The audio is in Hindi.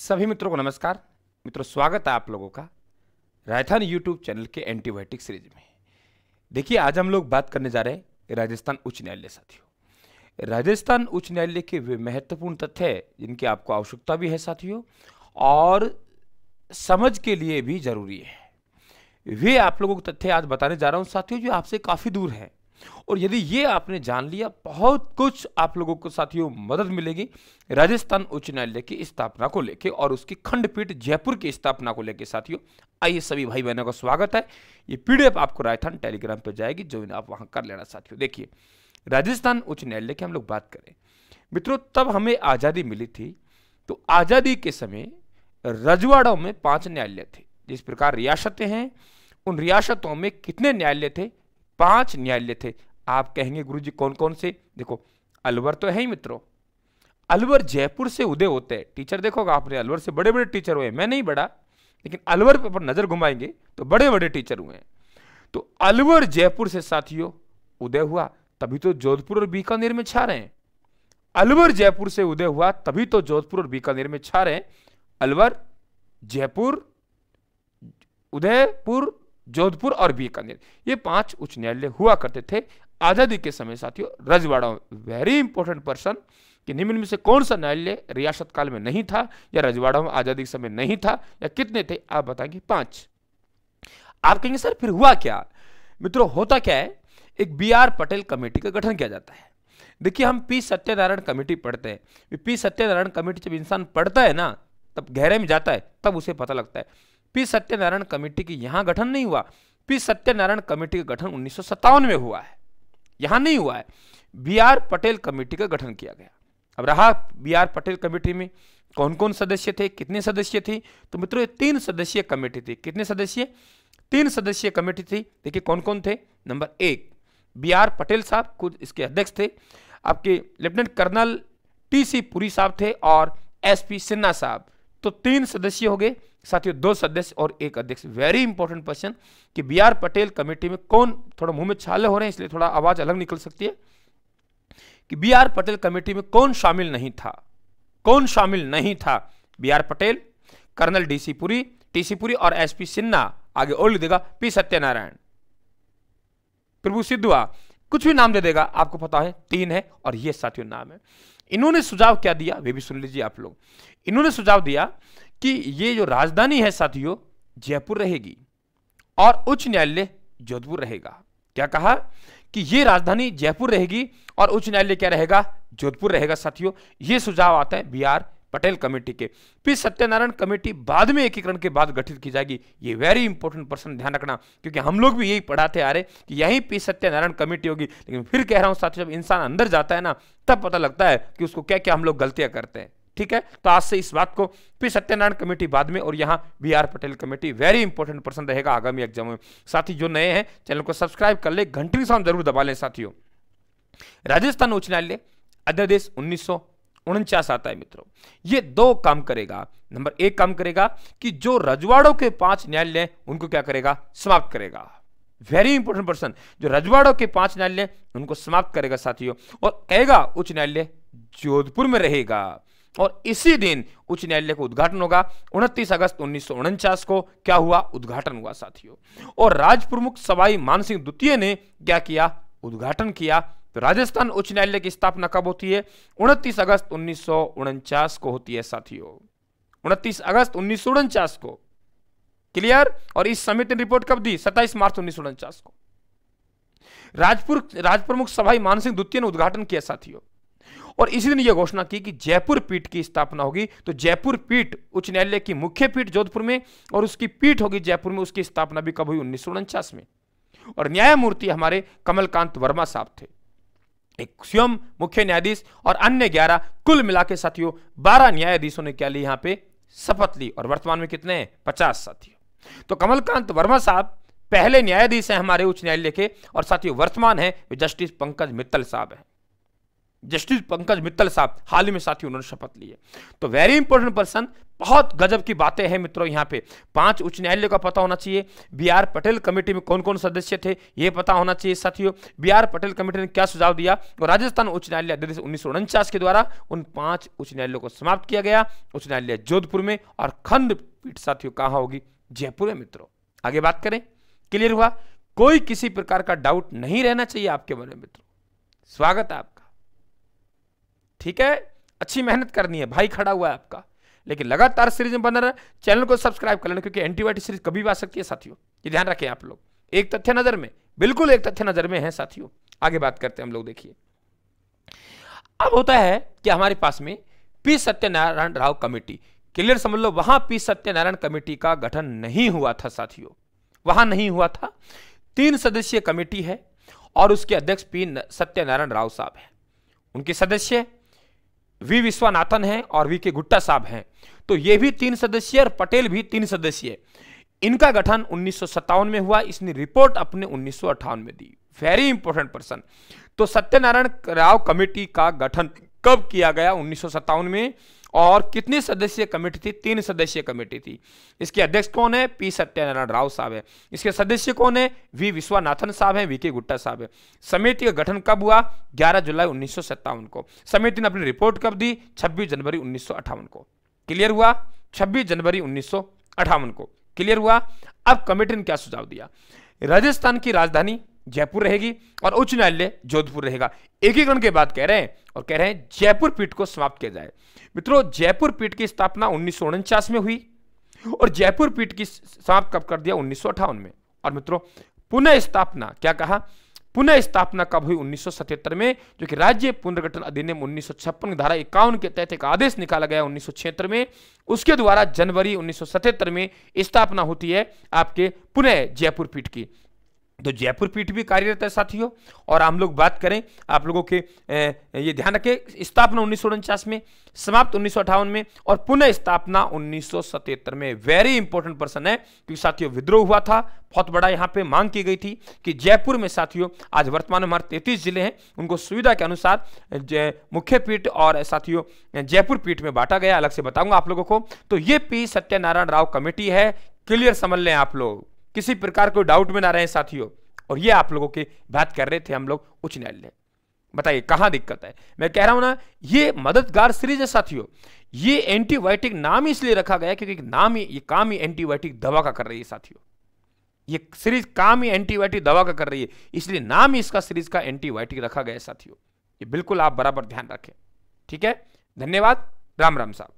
सभी मित्रों को नमस्कार। मित्रों, स्वागत है आप लोगों का राजस्थान यूट्यूब चैनल के एंटीबायोटिक सीरीज में। देखिए, आज हम लोग बात करने जा रहे हैं राजस्थान उच्च न्यायालय। साथियों, राजस्थान उच्च न्यायालय के वे महत्वपूर्ण तथ्य हैं जिनकी आपको आवश्यकता भी है साथियों, और समझ के लिए भी जरूरी है। वे आप लोगों को तथ्य आज बताने जा रहा हूं साथियों, जो आपसे काफी दूर है, और यदि ये आपने जान लिया, बहुत कुछ आप लोगों को साथियों मदद मिलेगी राजस्थान उच्च न्यायालय की स्थापना को लेकर और उसकी खंडपीठ जयपुर की स्थापना को लेकर। साथियों, आइए सभी भाई बहनों का स्वागत है। ये पीडीएफ आपको राजस्थान टेलीग्राम पे जाएगी, जो आप वहां कर लेना साथियों। देखिए, राजस्थान उच्च न्यायालय की हम लोग बात करें मित्रों, तब हमें आजादी मिली थी, तो आजादी के समय रजवाड़ों में 5 न्यायालय थे। जिस प्रकार रियासतें हैं, उन रियासतों में कितने न्यायालय थे? 5 न्यायालय थे। आप कहेंगे गुरुजी कौन कौन से? देखो, अलवर तो है ही मित्रों, अलवर जयपुर से उदय होते हैं। टीचर देखोगा आपने, अलवर से बड़े बड़े टीचर हुए। मैं नहीं बड़ा, लेकिन अलवर पर नजर घुमाएंगे तो बड़े बड़े टीचर हुए। तो अलवर जयपुर से साथियों उदय हुआ, तभी तो जोधपुर और बीकानेर में छा रहे हैं। अलवर जयपुर से उदय हुआ, तभी तो जोधपुर और बीकानेर में छा रहे हैं। अलवर, जयपुर, उदयपुर, जोधपुर और बीकानेर, ये 5 उच्च न्यायालय हुआ करते थे आजादी के समय साथियों। रजवाड़ों, वेरी इंपॉर्टेंट पर्सन, कि निम्न में से कौन सा न्यायालय रियासत काल में नहीं था, या रजवाड़ों में आजादी के समय नहीं था, या कितने थे? आप बताएंगे 5। आप कहेंगे सर फिर हुआ क्या? मित्रों, होता क्या है, एक BR पटेल कमेटी का गठन किया जाता है। देखिए, हम पी सत्यनारायण कमेटी पढ़ते हैं। पी सत्यनारायण कमेटी जब इंसान पढ़ता है ना, तब गहरे में जाता है, तब उसे पता लगता है पी सत्यनारायण कमेटी की यहां गठन नहीं हुआ। पी सत्यनारायण कमेटी का गठन 1957 में हुआ है, यहां नहीं हुआ है। BR पटेल कमेटी का गठन किया गया। अब रहा BR पटेल कमेटी में कौन कौन सदस्य थे, कितने सदस्य थे? तो मित्रों, ये 3 सदस्यीय कमेटी थी। कितने सदस्य? 3 सदस्यीय कमेटी थी। देखिए कौन कौन थे। नंबर 1 BR पटेल साहब, खुद इसके अध्यक्ष थे। आपके लेफ्टिनेंट कर्नल TC पुरी साहब थे, और SP सिन्हा साहब। तो 3 सदस्य हो गए साथियों, 2 सदस्य और 1 अध्यक्ष। वेरी इंपॉर्टेंट क्वेश्चन कि BR पटेल कमेटी में कौन, थोड़ा मुंह में छाले हो रहे हैं इसलिए थोड़ा आवाज अलग निकल सकती है, कि BR पटेल कमेटी में कौन शामिल नहीं था? कौन शामिल नहीं था? BR Patel, colonel TC Puri और SP सिन्हा। आगे और लिख देगा पी सत्यनारायण, प्रभु सिद्धवा, कुछ भी नाम दे देगा, आपको पता है 3 है, और ये साथियों नाम है। इन्होंने सुझाव क्या दिया, वे भी सुन लीजिए आप लोग। इन्होंने सुझाव दिया कि ये जो राजधानी है साथियों, जयपुर रहेगी और उच्च न्यायालय जोधपुर रहेगा। क्या कहा कि ये राजधानी जयपुर रहेगी और उच्च न्यायालय क्या रहेगा? जोधपुर रहेगा साथियों। ये सुझाव आता है BR पटेल कमेटी के। पी सत्यनारायण कमेटी बाद में एकीकरण के बाद गठित की जाएगी। ये वेरी इंपॉर्टेंट पर्सन, ध्यान रखना, क्योंकि हम लोग भी यही पढ़ाते आ रहे कि यही पी सत्यनारायण कमेटी होगी। लेकिन फिर कह रहा हूं साथियों, जब इंसान अंदर जाता है ना, तब पता लगता है कि उसको क्या क्या हम लोग गलतियां करते हैं। ठीक है, तो आज से इस बात को, पी सत्यनारायण कमेटी बाद में, और यहां BR Patel committee very important person रहेगा आगामी एग्जाम में। साथी जो नए हैं, चैनल को सब्सक्राइब कर ले, घंटी का साउंड जरूर दबा लें साथियों। राजस्थान उच्च न्यायालय अध्यादेश 1949 आता है मित्रों। ये 2 काम करेगा। नंबर 1 काम करेगा कि जो रजवाड़ों के 5 न्यायालय उनको क्या करेगा? समाप्त करेगा। वेरी इंपॉर्टेंट पर्सन, जो रजवाड़ों के 5 न्यायालय उनको समाप्त करेगा साथियों, और कहेगा उच्च न्यायालय जोधपुर में रहेगा। और इसी दिन उच्च न्यायालय का उद्घाटन होगा। 29 अगस्त 1949 को क्या हुआ? उद्घाटन हुआ साथियों। और राज प्रमुख सवाई मानसिंह द्वितीय ने क्या किया? उद्घाटन किया। तो राजस्थान उच्च न्यायालय की स्थापना कब होती है? 29 अगस्त 1949 को होती है साथियों। 29 अगस्त 1949 को। क्लियर? और इस समिति ने रिपोर्ट कब दी? 27 मार्च 1949 को। राज प्रमुख सवाई मानसिंह द्वितीय ने उद्घाटन किया साथियों, और इसी दिन यह घोषणा की कि जयपुर पीठ की स्थापना होगी। तो जयपुर पीठ, उच्च न्यायालय की मुख्य पीठ जोधपुर में, और उसकी पीठ होगी जयपुर में। उसकी स्थापना भी कब हुई? 1949 में। और न्यायमूर्ति हमारे कमलकांत वर्मा साहब थे, एक स्वयं मुख्य न्यायाधीश, और अन्य 11, कुल मिला के साथियों 12 न्यायाधीशों ने क्या ली यहां पे? शपथ ली। और वर्तमान में कितने हैं? 50 साथियों। तो कमलकांत वर्मा साहब पहले न्यायाधीश हैं हमारे उच्च न्यायालय के, और साथियों वर्तमान है जस्टिस पंकज मित्तल साहब हैं। जस्टिस पंकज मित्तल साहब हाल ही में साथियों उन्होंने शपथ ली है। तो वेरी इंपॉर्टेंट पर्सन, बहुत गजब की बातें हैं मित्रों। यहाँ पे 5 उच्च न्यायालय का पता होना चाहिए। BR पटेल कमेटी में कौन कौन सदस्य थे ये पता होना चाहिए साथियों। BR पटेल कमेटी ने क्या सुझाव दिया और राजस्थान उच्च न्यायालय अध्यादेश 1949 के द्वारा उन 5 उच्च न्यायालयों को समाप्त किया गया। उच्च न्यायालय जोधपुर में और खंडपीठ साथियों कहाँ होगी, जयपुर में मित्रों। आगे बात करें, क्लियर हुआ? कोई किसी प्रकार का डाउट नहीं रहना चाहिए आपके मन में मित्रों। स्वागत है आपका, ठीक है। अच्छी मेहनत करनी है, भाई खड़ा हुआ है आपका, लेकिन लगातार सीरीज में बना रहे। चैनल को सब्सक्राइब कर लेना क्योंकि एंटीबायोटिक सीरीज कभी भी आ सकती है साथियों, ये ध्यान रखें आप लोग। एक तथ्य नजर में, बिल्कुल एक तथ्य नजर में है साथियों। आगे बात करते हैं हम लोग। देखिए अब होता है कि हमारे पास में P Satyanarayan Rao committee, clear समझ लो, वहां पी सत्यनारायण कमेटी का गठन नहीं हुआ था साथियों, वहां नहीं हुआ था। 3 सदस्यीय कमेटी है और उसके अध्यक्ष पी सत्यनारायण राव साहब है। उनके सदस्य वी विश्वनाथन हैं और वी के गुट्टा साहब हैं। तो ये भी 3 सदस्यीय और पटेल भी 3 सदस्यीय। इनका गठन 1957 में हुआ, इसने रिपोर्ट अपने 1958 में दी। Very important person. तो सत्यनारायण राव कमेटी का गठन कब किया गया? 1957 में। और कितनी सदस्यीय कमेटी थी? 3 सदस्यीय कमेटी थी। इसके अध्यक्ष कौन है? पी सत्यनारायण राव साहब है। इसके सदस्य कौन है? वी विश्वनाथन साहब है, वी के गुट्टा साहब है। समिति का गठन कब हुआ? 11 जुलाई 1957 को। समिति ने अपनी रिपोर्ट कब दी? 26 जनवरी 1958 को। क्लियर हुआ? 26 जनवरी 1958 को। क्लियर हुआ? अब कमेटी ने क्या सुझाव दिया? राजस्थान की राजधानी जयपुर रहेगी और उच्च न्यायालय जोधपुर रहेगा। एकीकरण के बाद कह रहे हैं और कह रहे हैं जयपुर पीठ को समाप्त किया जाए। मित्रों, जयपुर पीठ की स्थापना 1949 में हुई और जयपुर पीठ की समाप्त कब कर दिया? 1958 में। और मित्रों पुनः स्थापना, क्या कहा? पुनः स्थापना कब हुई? 1977 में, जो कि राज्य पुनर्गठन अधिनियम 1956 की धारा 51 के तहत एक आदेश निकाला गया 1976 में। उसके द्वारा जनवरी 1977 में स्थापना होती है आपके पुनः जयपुर पीठ की। तो जयपुर पीठ भी कार्यरत है साथियों। और हम लोग बात करें आप लोगों के ये ध्यान रखें, स्थापना 1949 में, समाप्त 1958 में और पुनः स्थापना 1977 में। वेरी इंपॉर्टेंट पर्सन है क्योंकि साथियों विद्रोह हुआ था बहुत बड़ा, यहाँ पे मांग की गई थी कि जयपुर में साथियों, आज वर्तमान में हमारे 33 जिले हैं, उनको सुविधा के अनुसार मुख्य पीठ और साथियों जयपुर पीठ में बांटा गया। अलग से बताऊंगा आप लोगों को। तो ये पी सत्यनारायण राव कमेटी है। क्लियर समझ लें आप लोग, किसी प्रकार कोई डाउट में ना रहे साथियों। और ये आप लोगों की बात कर रहे थे हम लोग उच्च न्यायालय। बताइए कहां दिक्कत है? मैं कह रहा हूं ना, ये मददगार सीरीज है साथियों। ये एंटीबायोटिक नाम इसलिए रखा गया क्योंकि नाम ही, ये काम ही एंटीबायोटिक दवा का कर रही है साथियों। ये सीरीज काम ही एंटीबायोटिक दवा का कर रही है, इसलिए नाम ही इसका सीरीज का एंटीबायोटिक रखा गया है साथियों। ये बिल्कुल आप बराबर ध्यान रखें, ठीक है। धन्यवाद। राम राम साहब।